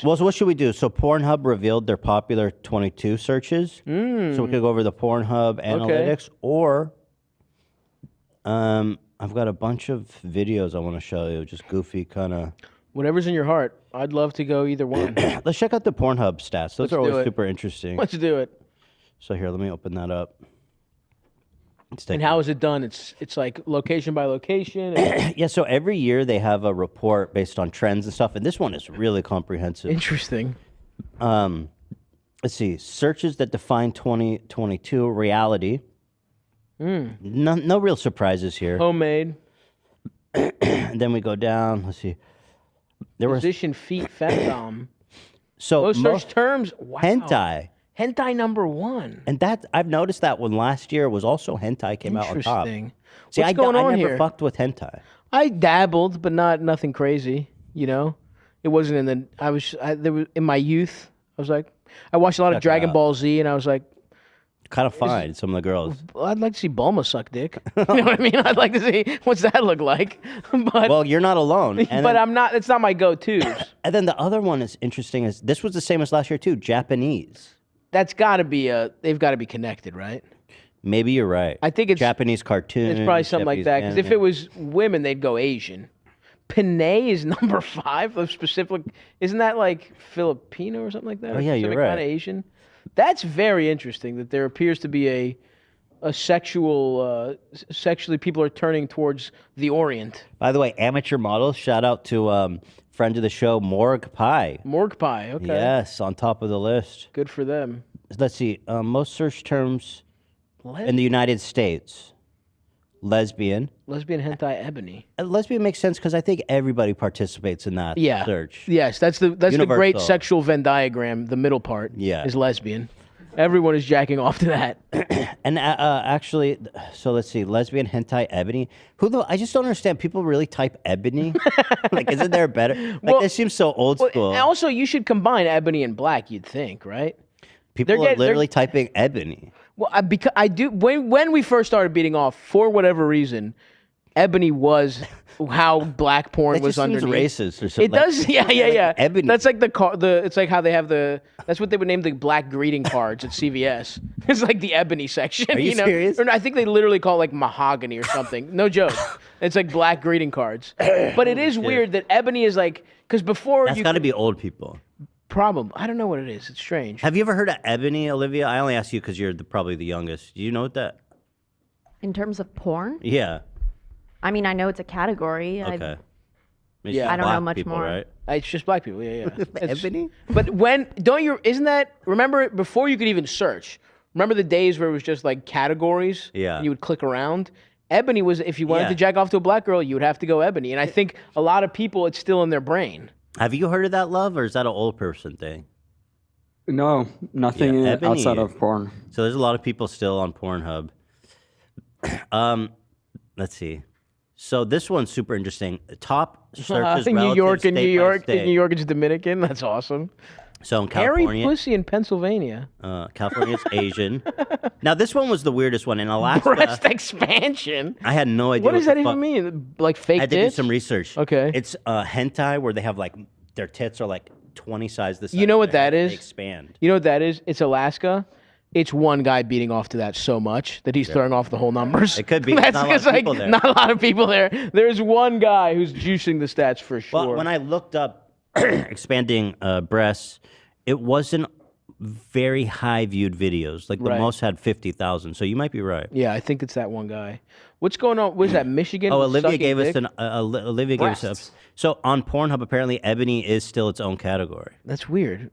Well, so what should we do? So Pornhub revealed their popular 22 searches. So we could go over the Pornhub analytics, or I've got a bunch of videos I want to show you, just goofy kind of. Whatever's in your heart. I'd love to go either one. Let's check out the Pornhub stats. Those are always super interesting. Let's do it. So here, let me open that up. And how is it done? It's like location by location. Yeah, so every year they have a report based on trends and stuff, and this one is really comprehensive. Interesting. Let's see. Searches that define 2022 reality. No real surprises here. Homemade. And then we go down. Let's see. Position, feet, femdom. So most search terms. Wow. Hentai. Hentai #1. And that I've noticed that one last year was also hentai came out on top. Interesting. See, What's going on I never here? fucked with hentai. I dabbled, but nothing crazy. You know, it wasn't in the. There was in my youth. I was like, I watched a lot of Dragon Ball Z, and I was like, kind of fine. Some of the girls. I'd like to see Bulma suck dick. You know what I mean? I'd like to see what's that look like. But well, you're not alone. But I'm not. It's not my go-tos. And then the other one is interesting. Is this was the same as last year too? Japanese. That's got to be they've got to be connected, right? Maybe you're right. I think it's Japanese cartoon. It's probably something like that. Because if it was women, they'd go Asian. Panay is #5 of specific. Isn't that like Filipino or something like that? Oh yeah, you're right. Kind of Asian. That's very interesting. That there appears to be a sexually people are turning towards the Orient. By the way, amateur models. Shout out to friend of the show, Morgue Pie. Morgue Pie. Okay. Yes, on top of the list. Good for them. Let's see. Most search terms in the United States. Lesbian. Lesbian hentai ebony. Lesbian makes sense because I think everybody participates in that search. Yes, that's the great sexual Venn diagram. The middle part is lesbian. Everyone is jacking off to that. And actually, so let's see, lesbian hentai ebony. I just don't understand. People really type ebony. Like, isn't there better? Like, this seems so old school. And also, you should combine ebony and black. You'd think, right? People are literally typing ebony. Well, because I do. When we first started beating off, for whatever reason, ebony was how black porn was underneath. Racist or something. It does, yeah. Like ebony. That's like it's like how they have that's what they would name the black greeting cards at CVS. It's like the ebony section. Are you serious? Or I think they literally call it like mahogany or something. No joke. It's like black greeting cards. But it is weird that ebony is like, because before that's got to be old people. Problem. I don't know what it is. It's strange. Have you ever heard of ebony, Olivia? I only ask you because you're probably the youngest. Do you know what that? In terms of porn? Yeah. I mean, I know it's a category. Okay. I don't know much people, more. Right? It's just black people. Yeah. Ebony? But remember before you could even search, remember the days where it was just like categories? Yeah. And you would click around? Ebony was, if you wanted to jack off to a black girl, you would have to go ebony. And I think a lot of people, it's still in their brain. Have you heard of that, Love, or is that an old person thing? No, nothing outside of porn. So there's a lot of people still on Pornhub. Let's see. So this one's super interesting. Top searches in New York, in New York, it's Dominican. That's awesome. So in California, hairy pussy in Pennsylvania. California's Asian. Now this one was the weirdest one in Alaska. Breast expansion. I had no idea. What does that even mean? Like fake? I had to do some research. Okay. It's hentai where they have like their tits are like 20 size the size. You know what that is? They expand. You know what that is? It's Alaska. It's one guy beating off to that so much that he's throwing off the whole numbers. It could be. That's not a lot of people there. Not a lot of people there. There's one guy who's juicing the stats for sure. Well, when I looked up expanding breasts, it wasn't very high viewed videos. Like the most had 50,000. So you might be right. Yeah, I think it's that one guy. What's going on? Was that Michigan? Oh, Olivia gave us Olivia gave us. So on Pornhub, apparently ebony is still its own category. That's weird.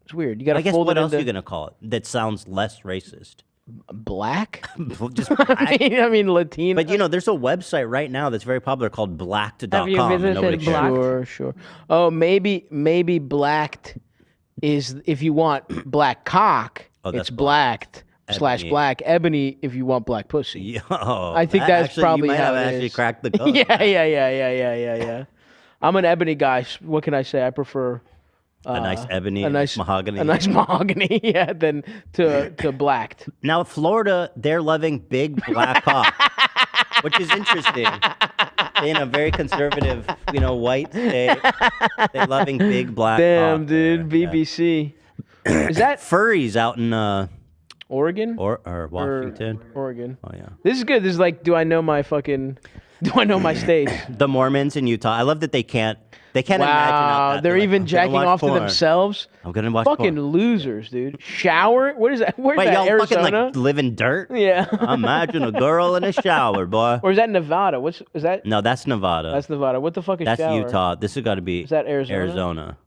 It's weird. You got to. I guess what else are you gonna call it that sounds less racist? Black? Just black. I mean Latino. But you know, there's a website right now that's very popular called blacked.com. Have you visited Blacked? Sure. Oh, maybe Blacked is if you want black cock. It's blacked / black ebony if you want black pussy. Yo, I think that's actually, probably you might how have it actually is. cracked the code. Yeah. I'm an ebony guy. What can I say? I prefer a nice ebony, a nice mahogany. A nice mahogany, yeah, than to blacked. Now, Florida, they're loving big black cock, which is interesting. in a very conservative, white state. They're loving big black. Damn, dude, BBC. Is that furries out in Oregon or Washington? Oregon. Oh yeah. This is good. This is like, do I know my states? The Mormons in Utah. I love that they can't imagine out that. They're even like, jacking off to themselves. I'm gonna watch fucking porn. Losers, dude. Shower? What is that? Where's Wait, that? y'all Arizona? fucking like live in dirt? Yeah. Imagine a girl in a shower, boy. Or is that Nevada? Is that? No, that's Nevada. That's Nevada. What the fuck is That's shower? Utah. This has got to be. Is that Arizona? Arizona,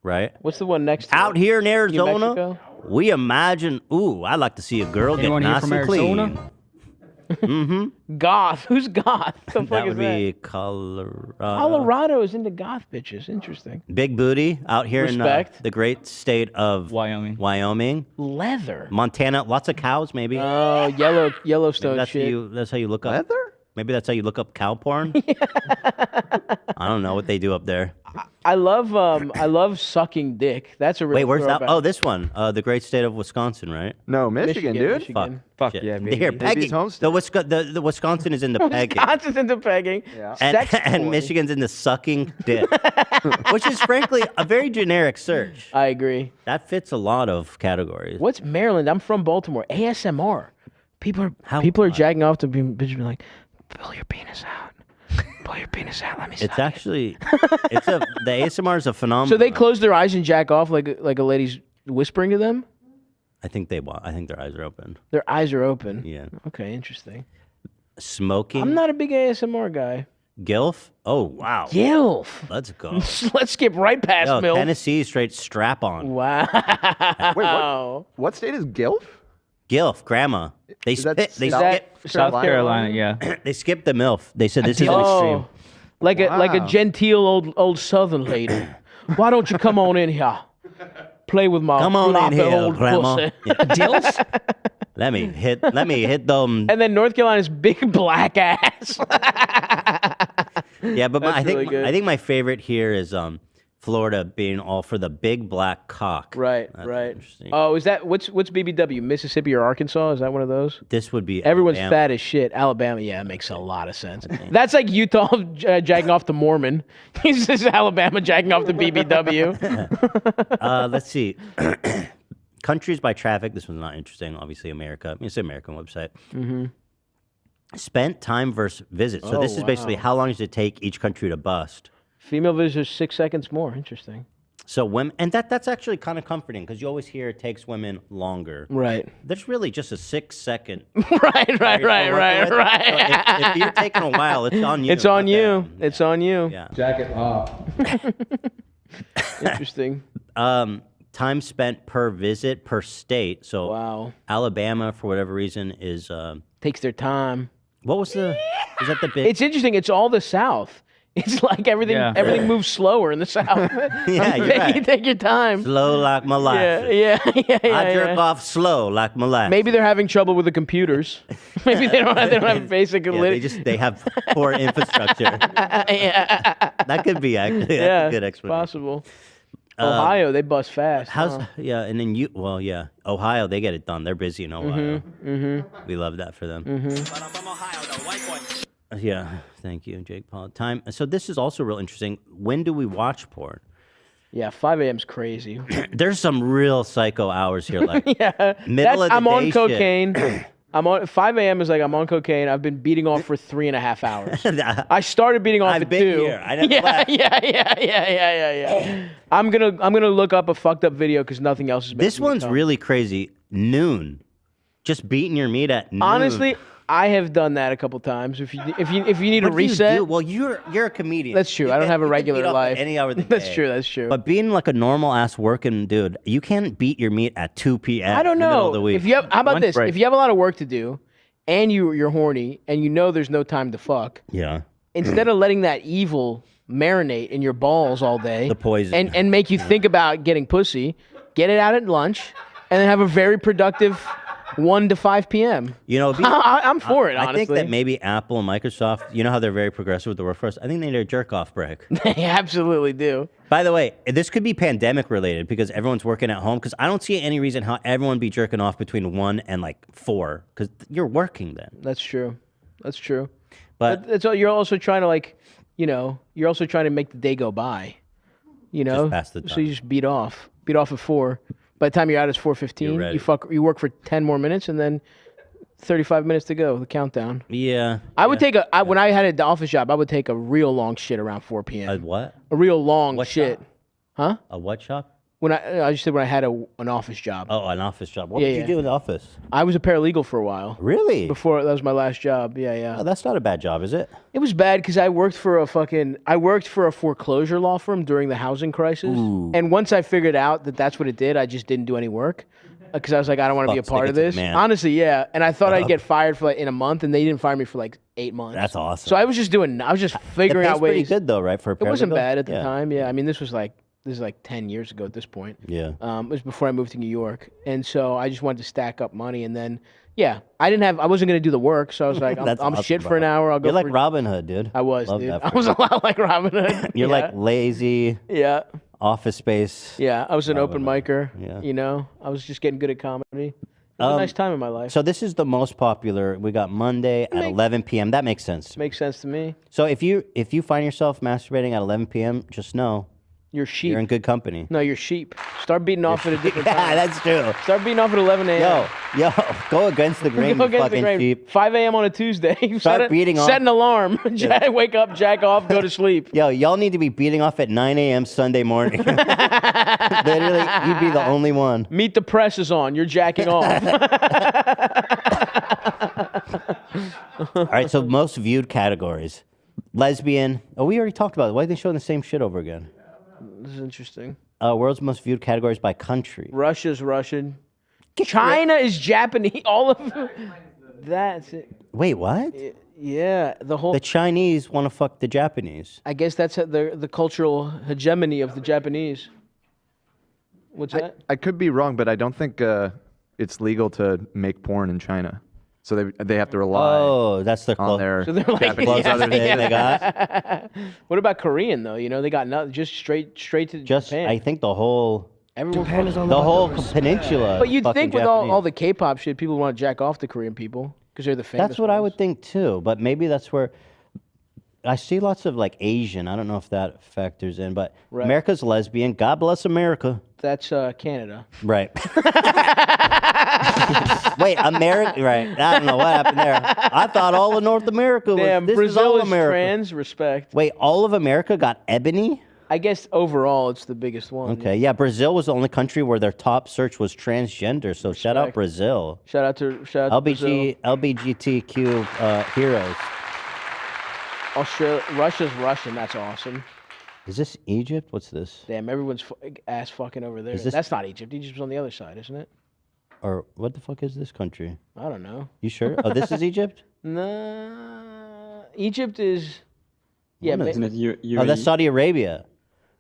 right? What's the one next to Out it? here in New Arizona, Mexico? we imagine. Ooh, I like to see a girl Anyone get here nice from and Arizona? clean. Mm-hmm. Goth. Who's goth? The fuck That is would be Colorado. Colorado is into goth bitches. Interesting. Big booty out here Respect. in the great state of Wyoming. Leather. Montana, lots of cows, maybe. Oh, Yellowstone That's shit. that's how you look up. Leather? Maybe that's how you look up cow porn. I don't know what they do up there. I love sucking dick. That's a real Wait, where's that? throwback. Oh, this one. The great state of Wisconsin, right? No, Michigan, dude. Michigan. Fuck Shit. yeah, baby. Here, pegging. home The Wisconsin is in the pegging. Wisconsin's into pegging. Yeah. And, Sex and boy. Michigan's in the sucking dick, which is frankly a very generic search. I agree. That fits a lot of categories. What's Maryland? I'm from Baltimore. ASMR. People How- are jacking off to bitches be like, pull your penis out. Pull your penis out. Let me suck It's actually, the ASMR is a phenomenon. So they close their eyes and jack off like a lady's whispering to them? I think their eyes are open. Their eyes are open. Yeah. Okay, interesting. Smoking. I'm not a big ASMR guy. Gilf. Oh wow. Gilf. Let's go. Let's skip right past Yo, MILF. Tennessee straight strap on. Wow. Wait, what state is Gilf? Gilf, grandma. They Is that they South- skip South Carolina, yeah. they skipped the MILF. They said this is an extreme. Oh, like a Wow. genteel old Southern lady. Why don't you come on in here? Play with my Come on in floppy here, old grandma. pussy. Yeah. Dilf? Let me hit them. And then North Carolina's big black ass. Yeah, but That's really good. I think my favorite here is Florida being all for the big black cock. Right, That's right. interesting. Oh, is that what's BBW? Mississippi or Arkansas? Is that one of those? This would be Everyone's Alabama. fat as shit. Alabama, yeah, it makes a lot of sense. That's like Utah jacking off the Mormon. He's just Alabama jacking off the BBW. Let's see. Countries by traffic. This one's not interesting. Obviously, America. I mean, it's an American website. Mm-hmm. Spent time versus visit. So Oh, this is basically wow. how long does it take each country to bust. Female visitors 6 seconds more. Interesting. So women, and that's actually kind of comforting because you always hear it takes women longer. Right. There's really just a 6 second. right. If you're taking a while, it's on you. It's on not you. them. It's on you. Yeah. Jack it off. Interesting. Time spent per visit per state. So Wow. Alabama, for whatever reason, is Takes their time. what was the? Is that the big? It's interesting. It's all the South. It's like everything. Yeah. Everything moves slower in the South. Yeah, you're right. You take your time. Slow like molasses. Yeah. I jerk off slow like molasses. Maybe they're having trouble with the computers. Maybe they don't have basic Yeah, they have poor infrastructure. yeah. That could be actually. That's Yeah, a good explanation. possible. Ohio, they bust fast. Yeah, and then Ohio, they get it done. They're busy in Ohio. Mm-hmm. We love that for them. But I'm from Ohio, though. White boy. Yeah, thank you, Jake Paul. Time. So this is also real interesting. When do we watch porn? Yeah, 5 a.m.'s crazy. There's some real psycho hours here, like Yeah, middle of the I'm day on shit. cocaine. I'm on 5 a.m. is like I'm on cocaine. I've been beating off for 3.5 hours. I started beating off I've at been 2. here. I never yeah, left. yeah. I'm gonna look up a fucked up video because nothing else is. This one's really crazy. Noon, just beating your meat at noon. Honestly, I have done that a couple times. If you need a What do you reset, do? Well, you're a comedian. That's true. You I don't can- have a you can regular beat off at life. Any hour of the That's day. true. That's true. But being like a normal ass working dude, you can't beat your meat at 2 p.m. I don't in the middle know. of the week. If you have, how about Lunch this? break. If you have a lot of work to do, and you're horny, and you know there's no time to fuck, yeah. instead of letting that evil marinate in your balls all day, The poison. and make you think about getting pussy, get it out at lunch, and then have a very productive 1 to 5 p.m. You know, I'm for it, I honestly. think that maybe Apple and Microsoft, you know how they're very progressive with the workforce? I think they need a jerk-off break. They absolutely do. By the way, this could be pandemic related because everyone's working at home because I don't see any reason how everyone be jerking off between 1 and like 4 because you're working then. That's true. That's true. But it's all, you're also trying to like, you're also trying to make the day go by. Just pass the time. So you just beat off at 4. By the time you're out, it's 4:15. You work for 10 more minutes, and then 35 minutes to go. The countdown. Yeah. I would take when I had an office job, I would take a real long shit around 4 p.m. A what? A real long What shit. shop? Huh? A what shop? When I just said when I had an office job. Oh, an office job. What did you do in the office? I was a paralegal for a while. Really? Before that was my last job. Yeah. Oh, that's not a bad job, is it? It was bad because I worked for a foreclosure law firm during the housing crisis. Ooh. And once I figured out that that's what it did, I just didn't do any work because I was like, I don't want to be a part of this. Honestly, yeah. And I thought I'd get fired for in a month, and they didn't fire me for like 8 months. That's awesome. So I was just figuring out ways. Pretty good though, right? For a paralegal? It wasn't bad at the time. Yeah, I mean, this is like 10 years ago at this point. Yeah. It was before I moved to New York, and so I just wanted to stack up money, and then I wasn't gonna do the work, so I was like, I'm awesome, shit bro. for an hour. I'll go. You're like Robin Hood, dude. I was, Love dude. that I for was you. a lot like Robin Hood. You're like lazy. Yeah. Office space. Yeah, I was an open Hood. micer. Yeah. I was just getting good at comedy. It was a nice time in my life. So this is the most popular. We got Monday at 11 p.m. That makes sense. Makes sense to me. So if you find yourself masturbating at 11 p.m., just know You're sheep. you're in good company. No, you're sheep. Start beating off at a different time. Yeah, that's true. Start beating off at 11 a.m. Yo, go against the grain, Go you against the fucking grain. sheep. 5 a.m. on a Tuesday. Start beating off. Set an alarm. Wake up, jack off, go to sleep. Yo, y'all need to be beating off at 9 a.m. Sunday morning. Literally, you'd be the only one. Meet the press is on. You're jacking off. All right, so most viewed categories. Lesbian. Oh, we already talked about it. Why are they showing the same shit over again? This is interesting. World's most viewed categories by country. Russia's Russian. China is Japanese. All of that's it. Wait, what? Yeah, The Chinese want to fuck the Japanese. I guess that's the cultural hegemony of the Japanese. What's that? I could be wrong, but I don't think it's legal to make porn in China. So they have to rely Oh, that's the on their So they're like, Japanese yeah, other than they got. What about Korean though? They got nothing. Just straight to Japan. I think the whole Everyone the whole peninsula. But you'd fucking think with Japanese. all the K-pop shit, people want to jack off the Korean people because they're the famous. That's what I ones. would think too. But maybe that's where I see lots of like Asian. I don't know if that factors in, but Right. America's lesbian. God bless America. That's Canada. Right. Wait, America? Right. I don't know what happened there. I thought all of North America was. Damn, This is Brazil all is America. trans. Respect. Wait, all of America got ebony? I guess overall it's the biggest one. Okay, yeah. Brazil was the only country where their top search was transgender. So shout out Respect. Brazil. Shout out to Brazil. LBGTQ heroes. Russia's Russian. That's awesome. Is this Egypt? What's this? Damn, everyone's ass fucking over there. Is this- That's not Egypt. Egypt's on the other side, isn't it? Or what the fuck is this country? I don't know. You sure? Oh, this is Egypt? Nah, Egypt is. Yeah, What is Isn't it Oh, that's Saudi Arabia.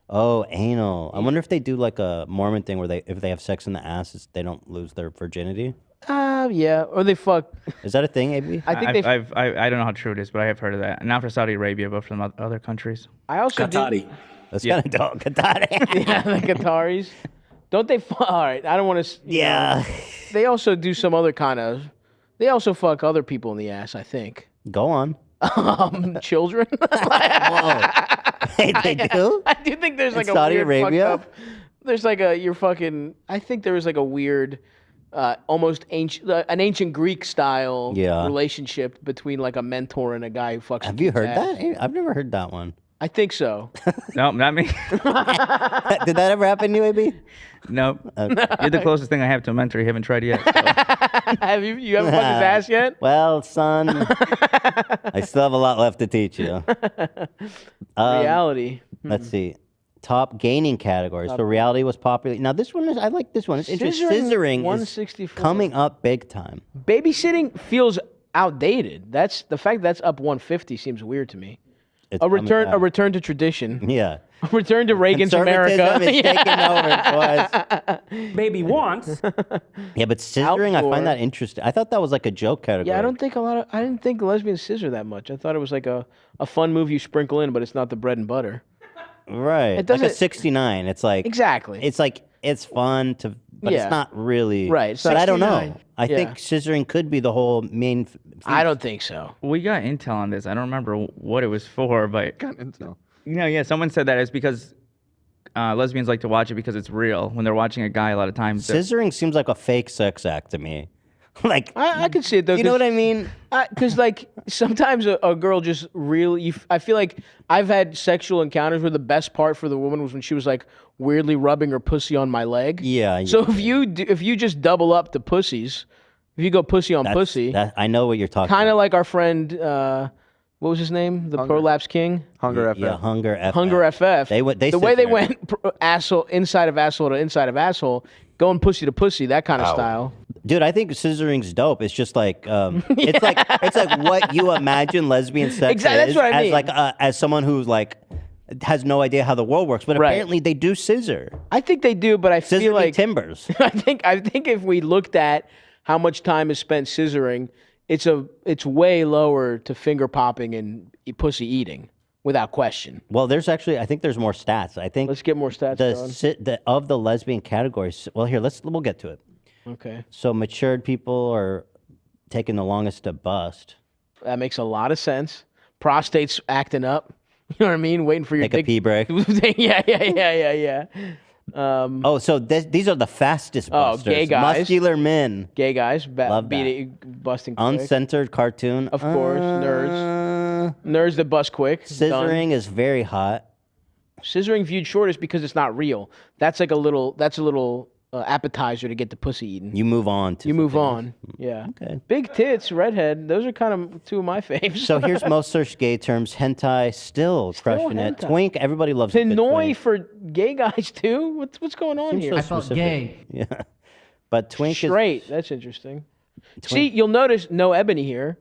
Oh, anal. I wonder if they do like a Mormon thing where if they have sex in the ass, they don't lose their virginity. Yeah, or they fuck. Is that a thing, AB? I think they. I don't know how true it is, but I have heard of that. Not for Saudi Arabia, but from other countries. I also do. Qatari. That's kind of dope. Qatar. Yeah, the Qataris. Don't they? All right, I don't want to. Yeah. They also do some other kind of. They also fuck other people in the ass. I think. Go on. Children. Whoa. Hey, they do? I do think there's like In a Saudi weird Arabia? fucked up. There's like I think there was like a weird, almost an ancient Greek style relationship between like a mentor and a guy who fucks. Have you heard that? I've never heard that one. I think so. No, not me. Did that ever happen to you, AB? No. You're the closest thing I have to a mentor you haven't tried yet. So. Have you haven't fucked his ass yet? Well, son, I still have a lot left to teach you. Reality. Let's see. Top gaining categories. So reality was popular. Now this one I like this one. It's interesting. Scissoring is 164. coming up big time. Babysitting feels outdated. That's the fact that's up 150 seems weird to me. It's A coming return to tradition. Yeah. A return to Reagan's America. Conservatism is taking over, boys. Baby wants. Yeah, but scissoring, I Outdoor. find that interesting. I thought that was like a joke category. Yeah, I didn't think lesbians scissor that much. I thought it was like a fun move you sprinkle in, but it's not the bread and butter. Right. It like a doesn't- 69. It's like Exactly. It's like it's fun to but it's not really right. But I don't know. 69. I think scissoring could be the whole main. I don't think so. We got intel on this. I don't remember what it was for, but Got intel. yeah, someone said that it's because lesbians like to watch it because it's real. When they're watching a guy, a lot of times. Scissoring seems like a fake sex act to me. Like I can see it though. you know what I mean? Because like sometimes a girl just really, I feel like I've had sexual encounters where the best part for the woman was when she was like weirdly rubbing her pussy on my leg. Yeah. So if you just double up the pussies, if you go pussy on pussy, I know what you're talking. kind of about. like our friend, what was his name? The Prolapse King. Hunger FF. Yeah, Hunger FF. Hunger FF. They the way they went asshole inside of asshole to inside of asshole, going pussy to pussy, that kind of style. Dude, I think scissoring's dope. It's just like it's like what you imagine lesbian sex Exactly, is that's what I mean. as like as someone who's like has no idea how the world works, but Right. apparently they do scissor. I think they do, but I Scissor feel like timbers. I think if we looked at how much time is spent scissoring, it's way lower to finger popping and pussy eating without question. Well, there's actually I think there's more stats. I think Let's get more stats going. of the lesbian categories. Well, here we'll get to it. Okay, So matured people are taking the longest to bust. that makes a lot of sense. Prostate's acting up. You know what I mean? Waiting for your Take a dick. pee break. yeah. Oh, so these are the fastest busters. gay guys. Muscular men. Gay guys, Love busting quick. Uncensored cartoon. Of course, nerds. Nerds that bust quick. Done. Scissoring is very hot. Scissoring viewed short is because it's not real. That's like a little appetizer to get the pussy eaten. You move on to You move something on. Yeah. Okay. Big tits, redhead. Those are kind of two of my faves. So here's most searched gay terms. Hentai, still crushing it. hentai. Twink, everybody loves a good Pinoy twink. for gay guys too. What's going on Seems here? so I felt specific. gay. Yeah. But twink Straight. That's interesting. See, you'll notice no ebony here.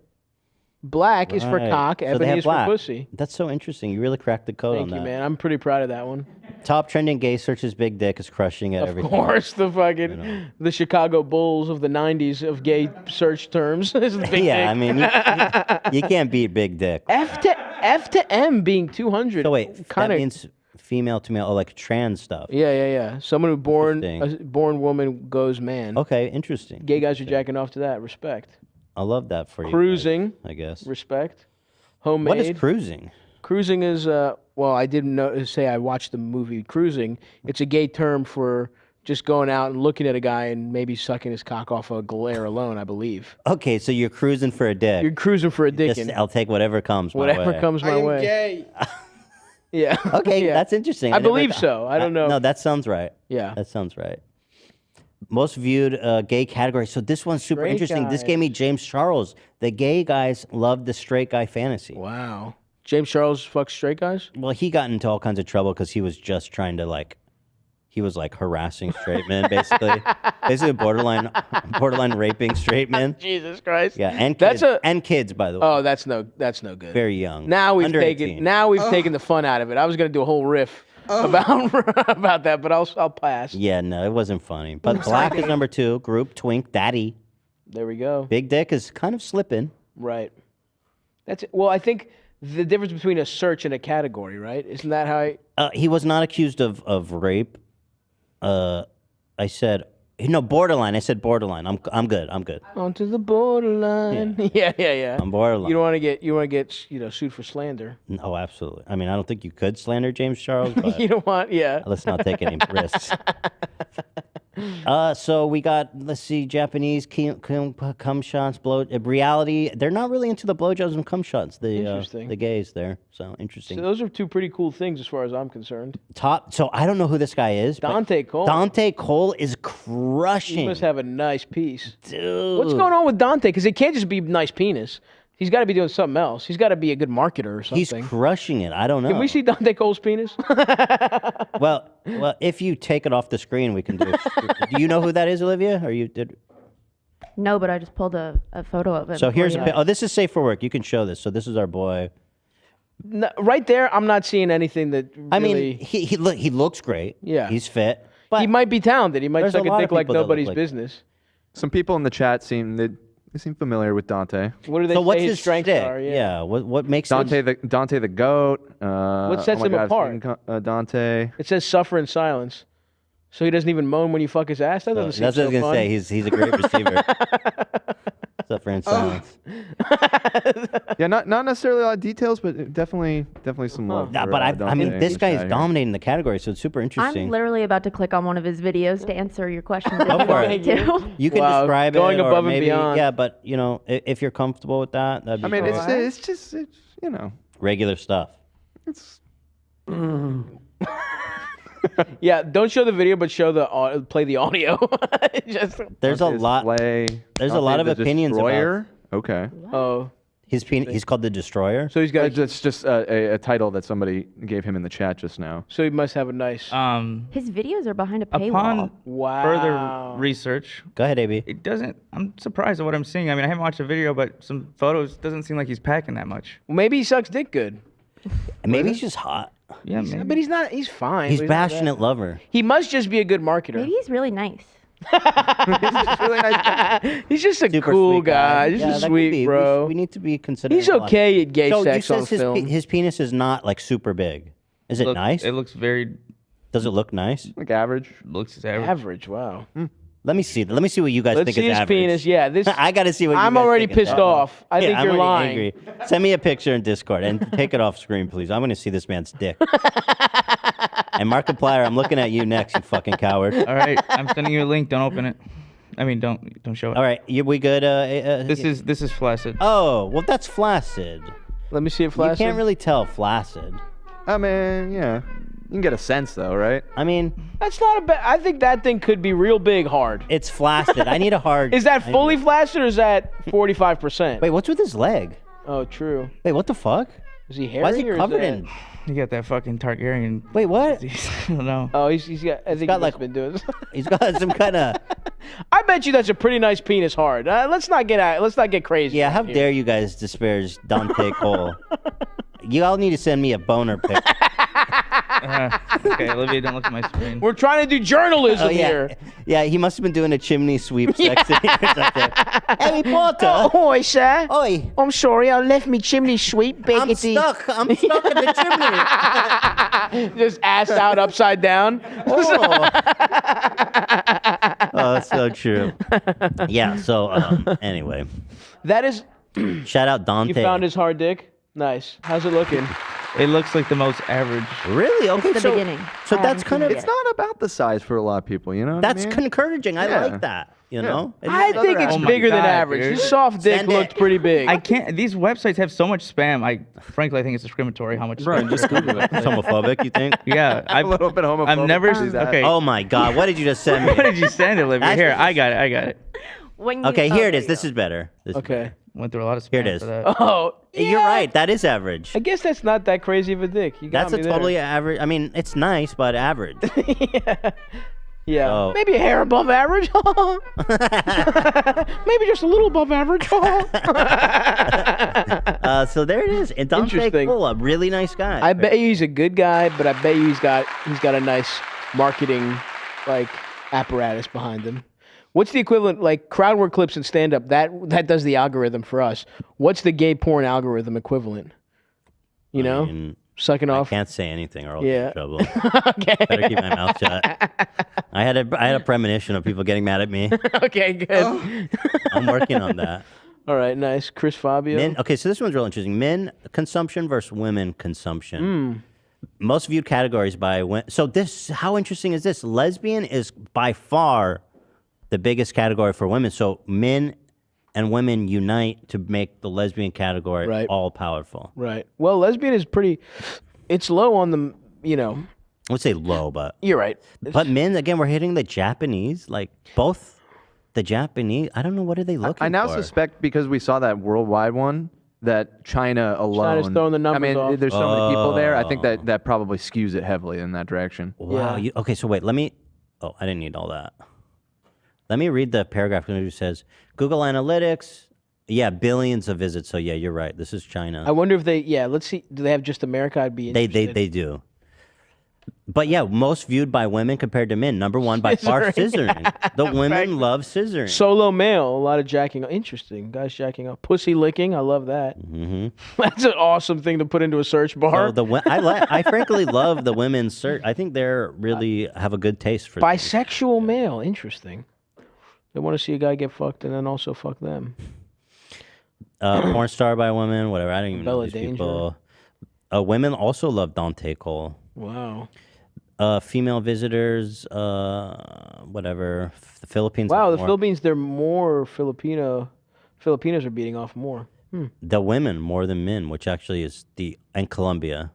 Black is for Right. cock. So they Ebony have is black. for pussy. That's so interesting. You really cracked the code Thank on you, that. man. I'm pretty proud of that one. Top trending gay searches, big dick is crushing it. Of course, the fucking the Chicago Bulls of the '90s of gay search terms. Is the big Yeah, dick. I mean, you can't beat big dick. F to M being 200. So wait, kind that of. means female to male, like trans stuff. Yeah. Someone who born a Interesting. born woman goes man. Okay, interesting. Gay guys are jacking off to that. Respect. I love that for you. Cruising. guys, I guess. Respect. Homemade. What is cruising? Cruising is well, I didn't say I watched the movie Cruising. It's a gay term for just going out and looking at a guy and maybe sucking his cock off a glare alone, I believe. Okay, so you're cruising for a dick. You're cruising for a dick. Just, I'll take whatever comes my Whatever way. comes my way. Gay. Yeah. Okay, yeah. that's interesting. I never believe th- so. I don't know. No, that sounds right. Yeah. That sounds right. Most viewed gay category. So this one's super Straight interesting. This gave me James Charles. The gay guys love the straight guy fantasy. Wow. James Charles fucks straight guys? Well, he got into all kinds of trouble because he was just trying to he was harassing straight men, basically. Basically borderline raping straight men. Jesus Christ. Yeah, and That's kids, and kids, by the way. Oh, that's no good. Very young. Now we've Under taken 18. taken the fun out of it. I was gonna do a whole riff about that, but I'll pass. Yeah, no, it wasn't funny. But black is number 2. Group twink daddy. There we go. Big dick is kind of slipping. Right. That's it. Well, I think the difference between a search and a category, right? Isn't that how He was not accused of rape. I said borderline. I said borderline. I'm good. onto the borderline? Yeah. I'm borderline. You don't want to get sued for slander. No, absolutely. I mean, I don't think you could slander James Charles, but You don't want, yeah. let's not take any risks. So we got, let's see, Japanese cum shots, reality. They're not really into the blowjobs and cum shots. Interesting. The gays there. So interesting. So those are two pretty cool things as far as I'm concerned. So I don't know who this guy is. but Dante Cole. Dante Cole is crushing. He must have a nice piece. Dude. What's going on with Dante? Because it can't just be nice penis. He's got to be doing something else. He's got to be a good marketer or He's something. crushing it. I don't know. Can we see Dante Cole's penis? Well, if you take it off the screen, we can do it. Do you know who that is, Olivia? Or you did? No, but I just pulled a photo of it. So before here's you- this is safe for work. You can show this. So this is our boy. No, right there, I'm not seeing anything that really... I mean, he looks great. Yeah. He's fit. But he might be talented. He might there's a suck a lot dick of like people that look nobody's like- business. Some people in the chat seem familiar with Dante. What do they so say what's his his strengths shtick? are? Yeah. What makes Dante him? Dante the goat. What sets him apart? Dante. It says suffer in silence. So he doesn't even moan when you fuck his ass? That doesn't seem That's what I so was gonna fun. say. He's a great receiver. Except for in silence. Yeah, not necessarily a lot of details, but definitely some love. Yeah, for, but I Dante mean, in this the guy chat is here. dominating the category, so it's super interesting. I'm literally about to click on one of his videos to answer your questions. If Go you for want it. me to. You can Wow, describe going it, or above and maybe, beyond. yeah. But you know, if you're comfortable with that, that'd be I mean, cool. it's just you know, regular stuff. it's Yeah, don't show the video, but show the play the audio. Just There's a lot. There's a lot of opinions about Destroyer. Okay. oh, he's called the Destroyer. so he's got. That's just a title that somebody gave him in the chat just now. So he must have a nice. His videos are behind a paywall. Upon Wow. further research, Go ahead, AB. it doesn't. I'm surprised at what I'm seeing. I mean, I haven't watched a video, but some photos doesn't seem like he's packing that much. Well, maybe he sucks dick good. Maybe he's just hot. Yeah, man. But he's not. He's fine. He's but not that- passionate lover. He must just be a good marketer. Maybe he's really nice. It's really nice. He's just a Super cool sweet guy. Yeah, Just that a could sweet be. bro. We need to be considerate. He's of a lot. okay at gay So you sex on says film. his penis is not like super big. Is it Look, nice? It looks very. Does it look nice? Like average. Looks average. Average. Wow. Let me see. Let me see what you guys Let's think see is his average. penis. Yeah, this. I got to see what you I'm guys already think is pissed average. off. I think I'm you're already lying. angry. Send me a picture in Discord and take it off screen, please. I'm going to see this man's dick. And Markiplier, I'm looking at you next, you fucking coward. All right, I'm sending you a link. Don't open it. I mean, don't show it. All right, we good? This is flaccid. Oh, well, that's flaccid. Let me see it flaccid. You can't really tell flaccid. I mean, yeah. You can get a sense though, right? I mean, That's not a bad. I think that thing could be real big hard. it's flaccid. I need a hard. Is that fully flaccid or is that 45%? Wait, what's with his leg? Oh, true. Wait, what the fuck? Is he hairy Why is he or covered that... in? You got that fucking Targaryen. Wait, what? disease. I don't know. Oh, he's got. I think got he's like- been doing. He's got some kind of. I bet you that's a pretty nice penis hard. Let's not get out. Let's not get crazy. Yeah, how here. dare you guys disparage Dante Cole? You all need to send me a boner pic. Okay, Olivia, don't look at my screen. We're trying to do journalism Oh yeah, here. yeah. He must have been doing a chimney sweep sex or something. Harry Potter. Oi, sir. Oi, I'm sorry, I left me chimney sweep. I'm stuck. I'm stuck in the chimney. Just ass out upside down. Oh. Oh, so true. Yeah. So anyway, That is. shout out Dante. You found his hard dick. Nice. How's it looking? It looks like the most average. Really? Okay. the so, beginning. So I that's haven't kind seen of it It's not about the size for a lot of people, you know. that's what I mean? encouraging. I Yeah. like that. You know. I think it's Oh my bigger than God, average. dude. His soft dick Send it. looked pretty big. I can't. These websites have so much spam. Frankly, I think it's discriminatory how much. Bro, spam just there is. Google it. It's homophobic. You think? Yeah, A little bit homophobic. I've never. to see that. Okay. Oh my God! What did you just send me? What did you send, Olivia? That's Here, what I got it. I got it. When you, Okay, oh, here it there is. you This go. is better. This is okay. Went through a lot of spam. Here it is. For that. Oh, You're yeah. right. That is average. I guess that's not that crazy of a dick. You got That's a me there. totally average. I mean, it's nice, but average. yeah. Yeah. So- Maybe a hair above average. Maybe just a little above average. So there it is. And Dante Interesting. Cole, a really nice guy. I bet you he's a good guy, but I bet you he's got a nice marketing like apparatus behind him. What's the equivalent like crowd work clips and stand up? That does the algorithm for us. What's the gay porn algorithm equivalent? You know? I mean, Sucking I off. can't say anything or I'll Yeah. get in trouble. Okay. Better keep my mouth shut. I had a premonition of people getting mad at me. Okay, good. I'm working on that. All right, nice. Chris Fabio. Men, okay, so this one's real interesting. Men consumption versus women consumption. Hmm. Most viewed categories by women. So this, how interesting is this? Lesbian is by far the biggest category for women. So men and women unite to make the lesbian category Right. all powerful. Right. Well, lesbian is pretty. It's low on the. You know. I would say low, but You're right. but men again, we're hitting the Japanese, like both the Japanese. I don't know what are they looking I now for. suspect because we saw that worldwide one that China alone. China's throwing the numbers I mean, off. there's so many people there. I think Oh. that probably skews it heavily in that direction. Wow. Yeah. Okay, so wait, let me. Oh, I didn't need all that. Let me read the paragraph when it says Google Analytics. Yeah, billions of visits. So yeah, you're right. This is China. I wonder if they. Yeah. Let's see. Do they have just America? I'd be They interested. they do. But yeah, most viewed by women compared to men. Number one by far, scissoring. The women love scissoring. Solo male, a lot of jacking. Interesting, guys jacking off. Pussy licking, I love that. Mm-hmm. That's an awesome thing to put into a search bar. So I frankly love the women's search. I think they're really have a good taste for bisexual male. Interesting. They want to see a guy get fucked and then also fuck them. Porn star by women, whatever. I don't even know Bella these Danger. people. Women also love Dante Cole. Wow. Female visitors, whatever. The Philippines. Wow, have the more. Philippines, they're more Filipino. Filipinos are beating off more. The women more than men, which actually is and Colombia.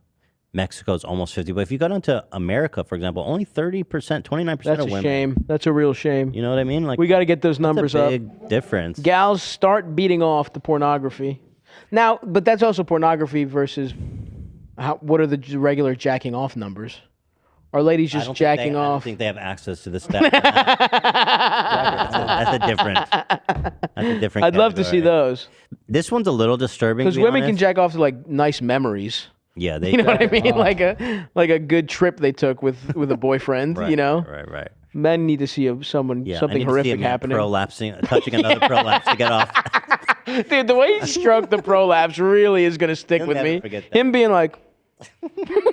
Mexico's almost 50. But if you go down to America, for example, only 30%, 29% That's of a women. shame. That's a real shame. You know what I mean? Like We got to get those numbers that's a up. big difference. Gals, start beating off the pornography. Now, but that's also pornography versus what are the regular jacking off numbers? Are ladies just jacking I don't off? think they have access to the stuff. that's a different. I'd love to see category. those. This one's a little disturbing Because to be women can honest. jack off to like nice memories. Yeah, they. You know what I mean? Like a good trip they took with a boyfriend. Right, you know. Right. Men need to see something I need something to see a horrific man happening. prolapsing, touching another prolapse to get off. Dude, the way he stroked the prolapse really is gonna stick You'll with never me. forget that. Him being like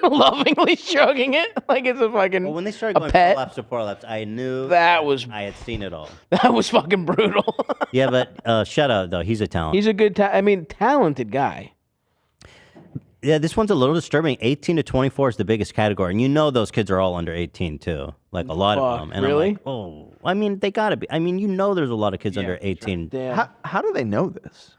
lovingly stroking it like it's a fucking Well, when they started going pet. prolapse to prolapse, I knew That was I had seen it all. that was fucking brutal. Yeah, but shut up though. He's a talent. He's a good, talented guy. Yeah, this one's a little disturbing. 18 to 24 is the biggest category, and you know those kids are all under 18 too. Like a lot of them. And really? I'm like, oh, I mean, they gotta be. I mean, you know, there's a lot of kids under 18. Damn. How do they know this?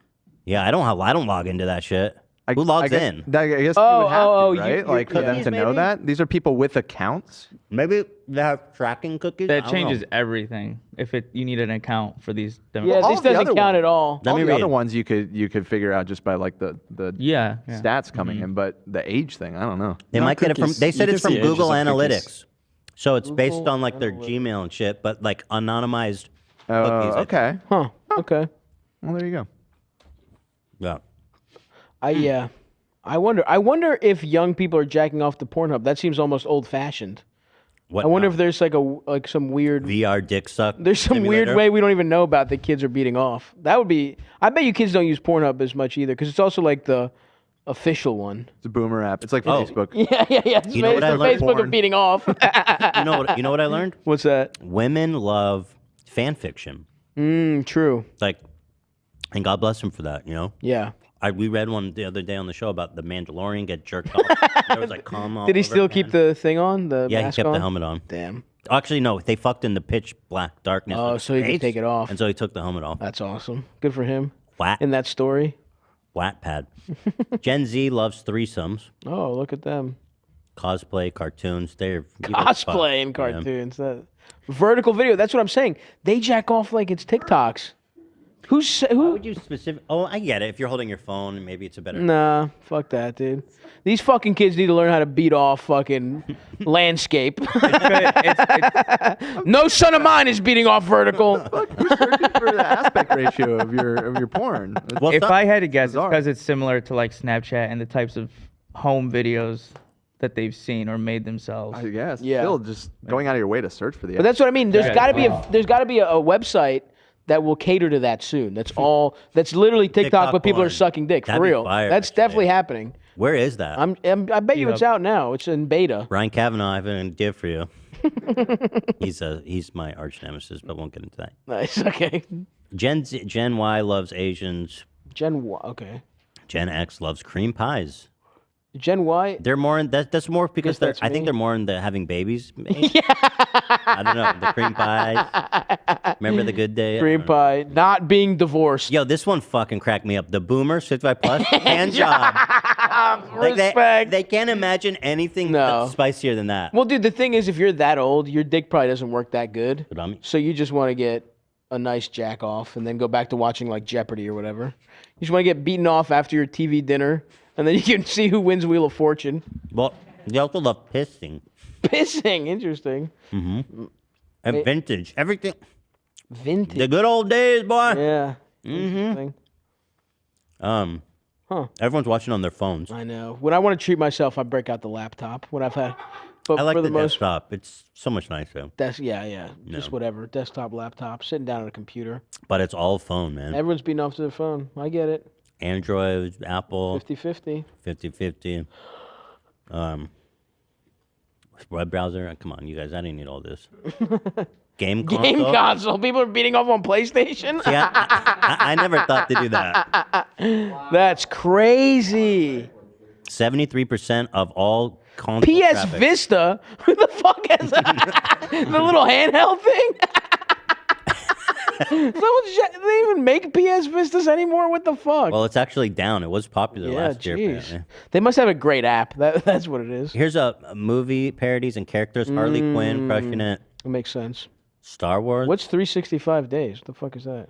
Yeah, I don't log into that shit. Who logs in? I guess Oh, you would have oh, to, right? you- Like for them cookies, to know maybe? that. These are people with accounts. Maybe they have tracking cookies. I That don't changes know. everything. If you need an account for these Yeah, demographics. all this the doesn't other count ones. at all. Let All me the read. other ones you could figure out just by like the Yeah. stats coming in, but the age thing, I don't know. They No might get it from. cookies. They You said can it's from see ages Google of cookies. Analytics, so it's based Google on like their Gmail and shit, but like anonymized Oh, cookies. I think. okay. Huh. Okay. Well, there you go. Yeah. Yeah. I wonder if young people are jacking off to Pornhub. That seems almost old-fashioned. What? I wonder now? if there's like some weird VR dick suck. there's some weird simulator? way we don't even know about that kids are beating off. That would be. I bet you kids don't use Pornhub as much either because it's also like the official one. It's a boomer app. It's like Oh. Facebook. Yeah. It's You know what I the learned? Facebook of Porn. beating off. You know what I learned? What's that? Women love fan fiction. True. Like, and God bless them for that. You know. Yeah. We read one the other day on the show about the Mandalorian get jerked off. There was like cum all Did he over still it, keep man. the thing on? The Yeah, he mask kept on? the helmet on. Damn. Actually, no, they fucked in the pitch black darkness. Oh, of so he could space, take it off. And so he took the helmet off. That's awesome. Good for him. Whack, In that story. Wattpad. Gen Z loves threesomes, Oh, look at them. cosplay, cartoons. They're you know, fuck, Cosplay and yeah. cartoons. Vertical video. That's what I'm saying. They jack off like it's TikToks. Why Who? would you specific? Oh, I get it. If you're holding your phone, maybe it's a better. Nah, fuck that, dude. These fucking kids need to learn how to beat off fucking landscape. No son of mine is beating off vertical. You're searching for the aspect ratio of your porn. Well, If I had to guess, it's bizarre. because it's similar to like Snapchat and the types of home videos that they've seen or made themselves. I guess. Yeah. Still just going out of your way to search for the. But that's what I mean. There's Yeah. got to be a website that will cater to that soon. That's all. That's literally TikTok, TikTok but people are porn. sucking dick That'd for be real. fire, That's actually. definitely happening. Where is that? I bet you Yeah. it's out now. It's in beta. Ryan Kavanaugh, I have a gift for you. He's my arch nemesis, but won't get into that. Nice. Okay. Gen Y loves Asians. Gen Y. Okay. Gen X loves cream pies. Gen Y. They're more in that's more because that's I think me. they're more into having babies. Yeah. I don't know. The cream pies. Remember the good day? Cream pie. Not being divorced. Yo, this one fucking cracked me up. The boomers, 55 plus, hand job. Like Respect. they can't imagine anything No. that's spicier than that. Well, dude, the thing is, if you're that old, your dick probably doesn't work that good. But I'm- So you just want to get a nice jack off and then go back to watching like Jeopardy or whatever. You just want to get beaten off after your TV dinner, and then you can see who wins Wheel of Fortune. Well, they also love pissing Pissing, interesting. and vintage. Everything. Vintage. The good old days, boy. Yeah. Interesting. Everyone's watching on their phones. I know. When I want to treat myself, I break out the laptop. When I've had But I like for the the most, desktop. It's so much nicer. yeah, just whatever. Desktop, laptop, sitting down at a computer. But it's all phone, man. Everyone's beating off to their phone. I get it. Android, Apple, 50-50. 50-50. Web browser. Come on, you guys. I didn't need all this. Game console. Game console. People are beating off on PlayStation. See, I never thought to do that. That's crazy. 73% of all console PS traffic. Vista. Who the fuck has that? The little handheld thing. They even make PS Vistas anymore? What the fuck? Well, it's actually down. It was popular last year. Apparently. They must have a great app. That's what it is. Here's a movie parodies and characters. Harley Quinn crushing it. It makes sense. Star Wars. What's 365 days? What the fuck is that?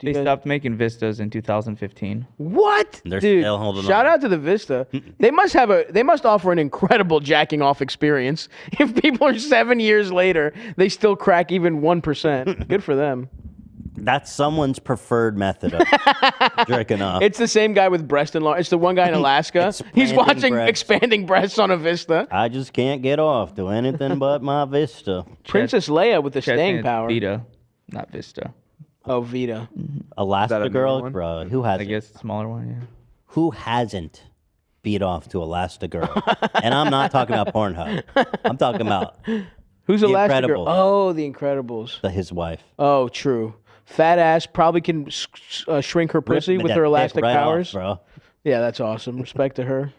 They stopped making Vistas in 2015. What? They're Dude, still holding shout on. out to the Vista. They must offer an incredible jacking off experience. If people are 7 years later, they still crack even 1%. Good for them. That's someone's preferred method of jerking off. It's the same guy with breast enlargement. It's the one guy in Alaska. He's watching expanding breasts on a Vista. I just can't get off. Do anything but my Vista. Princess Leia with the staying power. Vita, not Vista. Oh, Vita. Elastigirl, bro. Who I hasn't? guess smaller one, yeah. Who hasn't beat off to Elastigirl? And I'm not talking about Pornhub. I'm talking about Who's The Elastigirl? Incredibles. Oh, the Incredibles. his wife. Oh, true. Fat ass probably can shrink her pussy Rip with that her dick elastic right off, powers. bro. Yeah, that's awesome. Respect to her.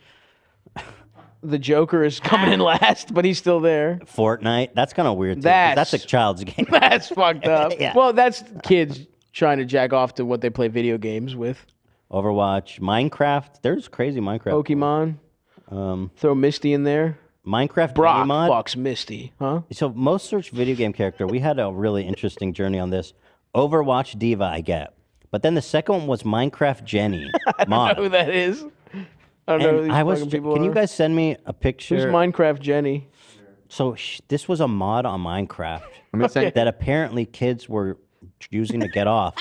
The Joker is coming in last, but he's still there. Fortnite. That's kind of weird. Too, 'cause that's a child's game. That's fucked up. Yeah. Well, that's kids trying to jack off to what they play video games with. Overwatch, Minecraft. There's crazy Minecraft. Pokemon. Throw Misty in there. Minecraft Brock Game Mod. fucks Misty, huh? So most searched video game character. We had a really interesting journey on this. Overwatch Diva, I get, but then the second one was Minecraft Jenny. I don't know who that is. I don't know who these fucking people Can you are. guys send me a picture? Who's Minecraft Jenny? So this was a mod on Minecraft Okay. that apparently kids were using to get off,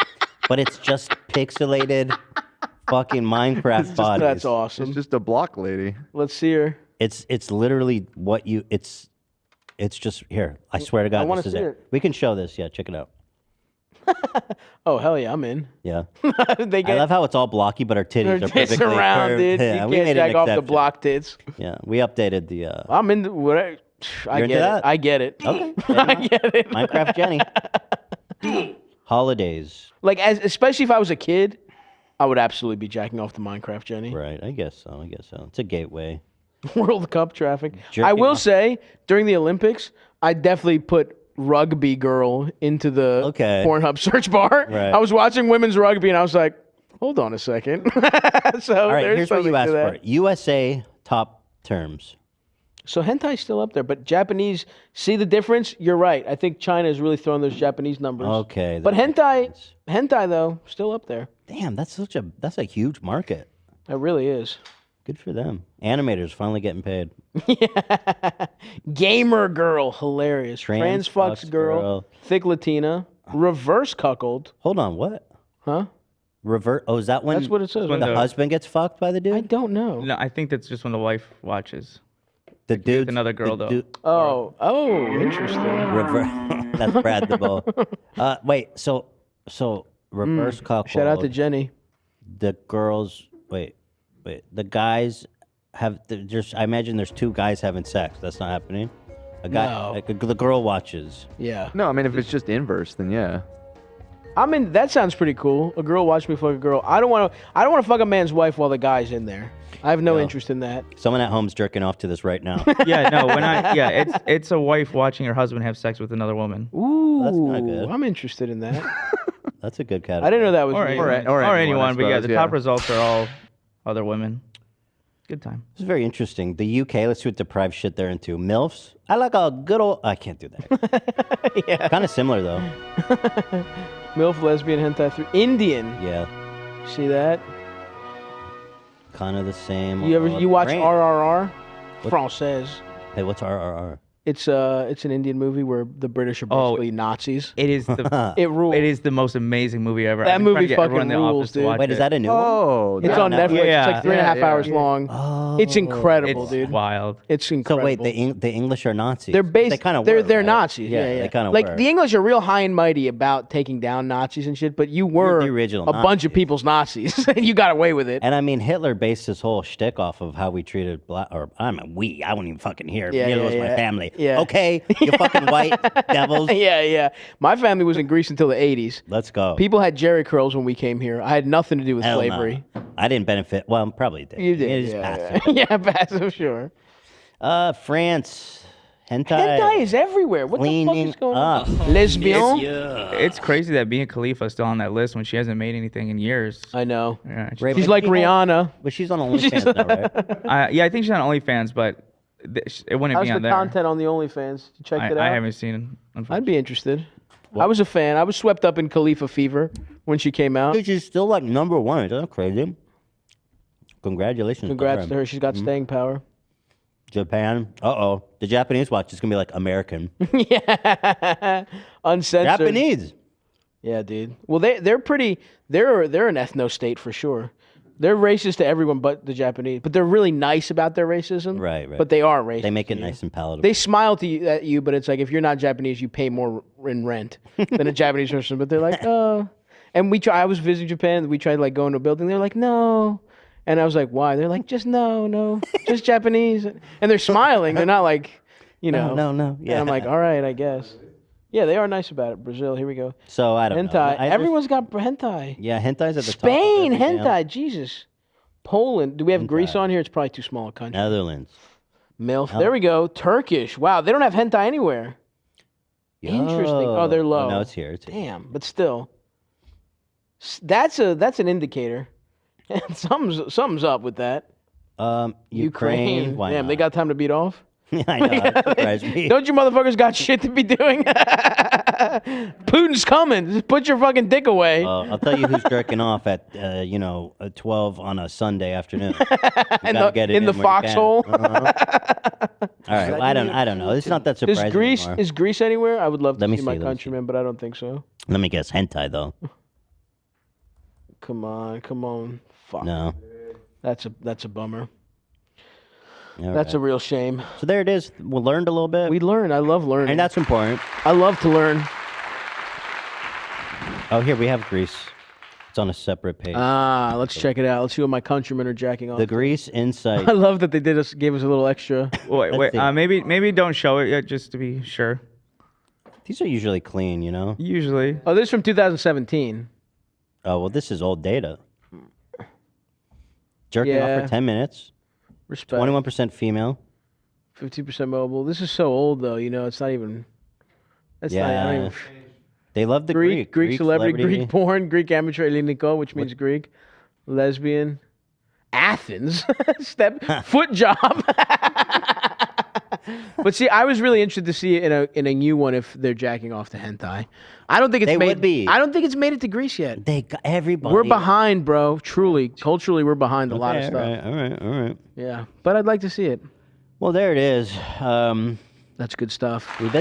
but it's just pixelated fucking Minecraft bodies. That's awesome. It's just a block lady. Let's see her. It's literally what you it's just here. I swear to God, wanna this is see it. it. We can show this. Yeah, check it out. Oh, hell yeah, I'm in. Yeah. They I get love how it's all blocky, but our titties her are tits perfectly around, curved. dude. Yeah, You we can't made an jack off the exception. block tits. Yeah, we updated the I'm into what I You're into get that? it. I get it. Okay. I get it. Minecraft Jenny. Holidays. Like, especially if I was a kid, I would absolutely be jacking off to Minecraft Jenny. Right. I guess so. It's a gateway. World Cup traffic. I Jerking will off. say, during the Olympics, I definitely put rugby girl into the Pornhub search bar. Right. I was watching women's rugby, and I was like, hold on a second. So All right, there's here's what something you to asked that. for. USA top terms. So hentai's still up there, but Japanese, see the difference? You're right. I think China is really throwing those Japanese numbers. Okay. But that makes sense. hentai though, still up there. Damn, that's a huge market. It really is. Good for them. Animators finally getting paid. Gamer girl, hilarious. Trans fucks girl, thick Latina, reverse cuckold. Hold on, what? Huh? Revert? Oh, is that when? That's what it says. When the husband gets fucked by the dude? I don't know. No, I think that's just when the wife watches. The dude. Another girl though. Oh, interesting. That's Brad the Bull. Wait, so reverse cuckold. Shout out to Jenny. The girls. Wait. The guys have. I imagine there's two guys having sex. That's not happening. A guy. No. The girl watches. Yeah. No, I mean if it's just inverse, then yeah. I mean that sounds pretty cool. A girl watch me fuck a girl. I don't want to fuck a man's wife while the guy's in there. I have no interest in that. Someone at home's jerking off to this right now. Yeah, no, it's a wife watching her husband have sex with another woman. Ooh, That's kinda good. I'm interested in that. That's a good category. I didn't know that was Or me. anyone, or anyone, I anyone, but yeah, suppose, the top results are all other women. Good time. This is very interesting. The UK, let's see what deprived shit they're into. MILFs. I like a good old. I can't do that. Yeah. Kind of similar though. MILF, lesbian, hentai, Indian. Yeah. See that? Kind of the same. You watch Great. RRR? What? Française. Hey, what's RRR? It's an Indian movie where the British are basically Nazis. It is the It rules. it is the most amazing movie ever. That I've been trying movie to get everyone fucking in the office rules, to dude. watch Wait, is it. that a new one? Oh, It's on Yeah. Netflix. Yeah. It's like 3.5 hours long. Oh. It's incredible, It's dude. wild. It's So incredible. wait, the English are Nazis. They're based. They kind of They're right? Nazis. Yeah, They kind of like were. the English are real high and mighty about taking down Nazis and shit. But you were the original a bunch of Nazis. people's Nazis, and you got away with it. And I mean, Hitler based his whole shtick off of how we treated black, or I wouldn't even fucking hear. Yeah, Neither yeah, was my yeah. family. Yeah. Okay, you fucking white devils. Yeah. My family was in Greece until the 80s. Let's go. People had Jerry curls when we came here. I had nothing to do with Hell no. slavery. I didn't benefit. Well, probably did. You did. It is Yeah, passive. yeah. Passive, sure. France. Hentai. Hentai is everywhere. What the fuck Cleaning is going up. on? Lesbian? It's crazy that Mia Khalifa is still on that list when she hasn't made anything in years. I know. Yeah, Right, She's but like she has- Rihanna. But she's on OnlyFans now, right? yeah, I think she's on OnlyFans, but it wouldn't How's be the on there. content on the OnlyFans? You checked it out? I haven't seen it. I'd Unfortunately. be interested. I was a fan. I was swept up in Khalifa fever when she came out. Dude, she's still like #1. Isn't that crazy? Congratulations. Congrats to her. She's got staying power. Japan. Uh-oh. The Japanese watch is going to be like American. Yeah. Uncensored. Japanese. Yeah, dude. Well, they're pretty. They're an ethno state for sure. They're racist to everyone but the Japanese. But they're really nice about their racism. Right. But they are racist. They make it to you. nice and palatable. They smile to you, at you, but it's like if you're not Japanese, you pay more in rent than a Japanese person. But they're like, oh. And I was visiting Japan. We tried like going to a building. They're like, no. And I was like, why? They're like, just no, just Japanese. And they're smiling. They're not like, No. And Yeah. I'm like, all right, I guess. Yeah, they are nice about it. Brazil, here we go. So I don't know. Hentai. I just- Everyone's got hentai. Yeah, hentai's at the top. Spain, of everything. hentai. Jesus. Poland. Do we have Greece Hentai. on here? It's probably too small a country. Netherlands. MILF. There we go. Turkish. Wow, they don't have hentai anywhere. Interesting. Oh, they're Yo. low. No, it's here. It's here. Damn, but still. That's an indicator. something's up with that. Ukraine. Why Damn, not? they got time to beat off. I know. That surprised me. Don't you motherfuckers got shit to be doing? Putin's coming. Just put your fucking dick away. I'll tell you who's jerking off at 12 on a Sunday afternoon. in the foxhole. All right. Well, I don't know. It's not that surprising anymore. Is Greece anywhere? I would love to Let me see my see, let me see. countrymen, but I don't think so. Let me guess. Hentai though. Come on. Fuck. No. That's a bummer. All That's a right. real shame. So there it is. We learned a little bit. We learn. I love learning. and that's important. I love to learn. Oh, here we have Greece. It's on a separate page. Let's check it out. Let's see what my countrymen are jacking off. The Greece Insight. I love that they gave us a little extra. Wait. Let's see. Maybe don't show it yet, just to be sure. These are usually clean, you know. Usually. Oh, this is from 2017. Oh well, this is old data. Jerking Yeah. off for 10 minutes. Respect. 21% female. 50% mobile. This is so old though. It's not even. That's not. I don't Yeah. even, They love the Greek Greek celebrity, Greek porn, Greek amateur Eliniko, which means Greek, lesbian, Athens, foot job. But see, I was really interested to see in a new one if they're jacking off to hentai. I don't think it's They made. would be. I don't think it's made it to Greece yet. They got everybody. We're behind, bro. Truly, culturally, we're behind a lot of Okay, stuff. All right. Yeah, but I'd like to see it. Well, there it is. That's good stuff. We've been